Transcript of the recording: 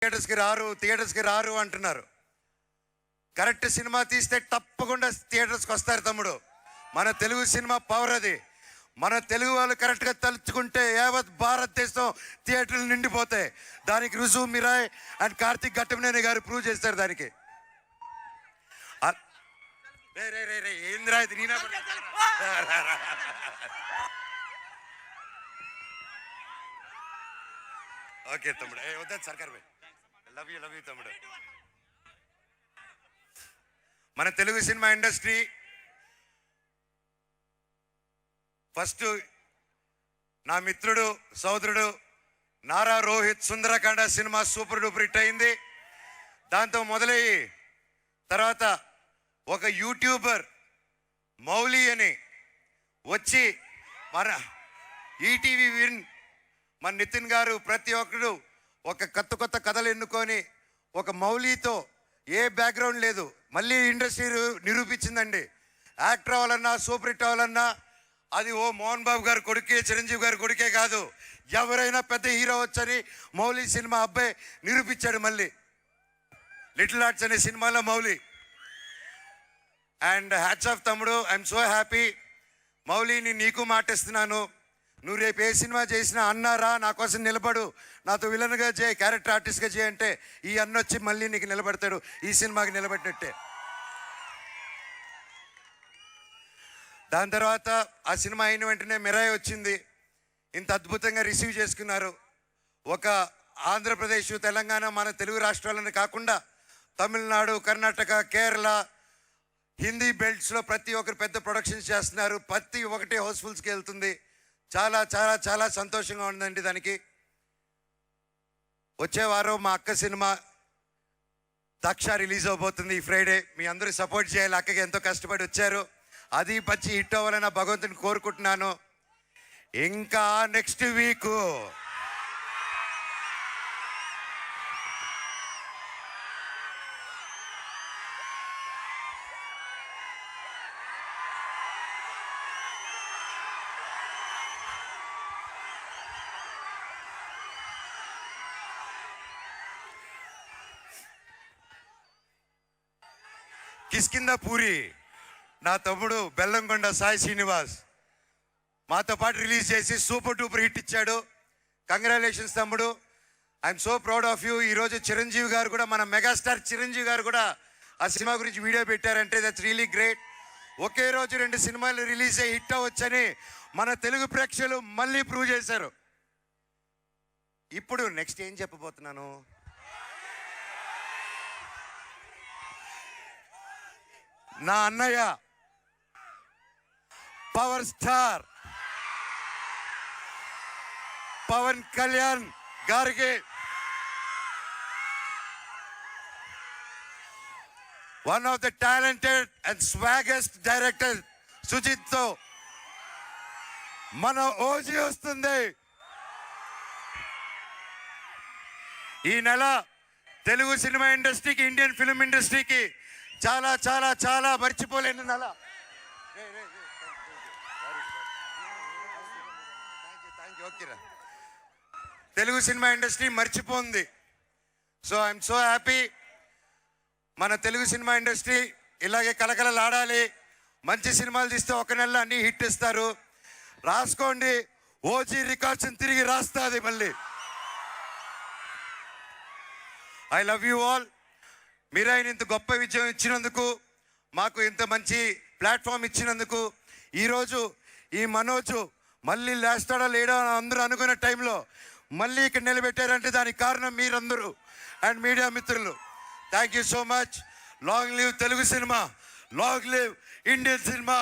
థియేటర్స్కి రారు అంటున్నారు. కరెక్ట్ సినిమా తీస్తే తప్పకుండా థియేటర్స్కి వస్తారు తమ్ముడు. మన తెలుగు సినిమా పవర్ అది. మన తెలుగు వాళ్ళు కరెక్ట్గా తలుచుకుంటే యావత్ భారతదేశం థియేటర్లు నిండిపోతాయి. దానికి రుజువు మిరాయ్ అండ్ కార్తిక్ ఘట్టమనేని గారు ప్రూవ్ చేస్తారు దానికి. ఏంద్రా ఇది నేనా? ఓకే తమ్ముడు, వద్దా సర్కార్ భాయ్, లవ్ యూ తమ్ముడు. మన తెలుగు సినిమా ఇండస్ట్రీ ఫస్ట్ నా మిత్రుడు సోదరుడు Nara Rohit Sundarakanda cinema super duper hit అయింది. దాంతో మొదలయ్యి తర్వాత ఒక యూట్యూబర్ మౌలి అని వచ్చి మన ఈటీవీ విన్ మన నితిన్ గారు ప్రతి ఒక్కరు ఒక కొత్త కథలు ఎన్నుకొని ఒక మౌలితో ఏ బ్యాక్గ్రౌండ్ లేదు మళ్ళీ ఇండస్ట్రీ నిరూపించిందండి. యాక్టర్ అవ్వాలన్నా సూపర్ హిట్ అవ్వాలన్నా అది ఓ మోహన్ బాబు గారు కొడుకే చిరంజీవి గారు కొడుకే కాదు, ఎవరైనా పెద్ద హీరో వచ్చని మౌలి సినిమా అబ్బాయి నిరూపించాడు. మళ్ళీ లిటిల్ ఆర్ట్స్ అనే సినిమాలో మౌలి. అండ్ హ్యాట్స్ ఆఫ్ తమ్ముడు, ఐఎమ్ సో హ్యాపీ. మౌలిని నీకు మాటిస్తున్నాను, నువ్వు రేపు ఏ సినిమా చేసినా అన్నారా నా కోసం నిలబడు, నాతో విలన్గా చేయి, క్యారెక్టర్ ఆర్టిస్ట్గా చేయి అంటే ఈ అన్న వచ్చి మళ్ళీ నీకు నిలబడతాడు. ఈ సినిమాకి నిలబెట్టినట్టే. దాని తర్వాత ఆ సినిమా అయిన వెంటనే మిరాయి వచ్చింది. ఇంత అద్భుతంగా రిసీవ్ చేసుకున్నారు. ఒక ఆంధ్రప్రదేశ్ తెలంగాణ మన తెలుగు రాష్ట్రాలను కాకుండా తమిళనాడు కర్ణాటక కేరళ హిందీ బెల్ట్స్లో ప్రతి ఒక్కరు పెద్ద ప్రొడక్షన్స్ చేస్తున్నారు. ప్రతి ఒక్కటి హౌస్ఫుల్స్కి వెళ్తుంది. చాలా చాలా చాలా సంతోషంగా ఉందండి. దానికి వచ్చే వారం మా అక్క సినిమా దక్ష రిలీజ్ అవబోతుంది ఈ ఫ్రైడే. మీ అందరూ సపోర్ట్ చేయాలి. అక్కకి ఎంతో కష్టపడి వచ్చారు. అది పచ్చి హిట్ అవ్వాలని భగవంతుని కోరుకుంటున్నాను. ఇంకా నెక్స్ట్ వీక్ కిష్కింధ పూరి నా తమ్ముడు బెల్లంకొండ సాయి శ్రీనివాస్ మాతో పాటు రిలీజ్ చేసి సూపర్ డూపర్ హిట్ ఇచ్చాడు. కంగ్రాచులేషన్స్ తమ్ముడు, I'm so proud of you. ఈరోజు చిరంజీవి గారు కూడా, మన మెగాస్టార్ చిరంజీవి గారు కూడా ఆ సినిమా గురించి వీడియో పెట్టారంటే దట్స్ రియలీ గ్రేట్. ఒకే రోజు 2 సినిమాలు రిలీజ్ అయ్యి హిట్ అవ్వచ్చని మన తెలుగు ప్రేక్షకులు మళ్ళీ ప్రూవ్ చేశారు. ఇప్పుడు నెక్స్ట్ ఏం చెప్పబోతున్నాను, నా అన్నయ్య పవర్ స్టార్ పవన్ కళ్యాణ్ గారికి one of the talented and swaggest director Sujeeth తో మన ఓజీ వస్తుంది. ఈ నెల తెలుగు సినిమా ఇండస్ట్రీకి, ఇండియన్ ఫిల్మ్ ఇండస్ట్రీకి చాలా చాలా చాలా మర్చిపోలేని నెల. తెలుగు సినిమా ఇండస్ట్రీ మర్చిపోయింది. So I'm so happy. మన తెలుగు సినిమా ఇండస్ట్రీ ఇలాగే కలకలలాడాలి. మంచి సినిమాలు తీస్తే ఒక నెలలో అన్ని హిట్ ఇస్తారు. రాసుకోండి, ఓజీ రికార్డ్స్ తిరిగి రాస్తుంది మళ్ళీ. I love you all. మీరైనా ఇంత గొప్ప విజయం ఇచ్చినందుకు, మాకు ఇంత మంచి ప్లాట్ఫామ్ ఇచ్చినందుకు, ఈరోజు ఈ మనోజు మళ్ళీ లేస్తాడా లేడా అని అందరూ అనుకునే టైంలో మళ్ళీ ఇక్కడ నిలబెట్టారంటే దానికి కారణం మీరందరూ అండ్ మీడియా మిత్రులు. Thank you so much. Long live Telugu cinema, long live Indian cinema.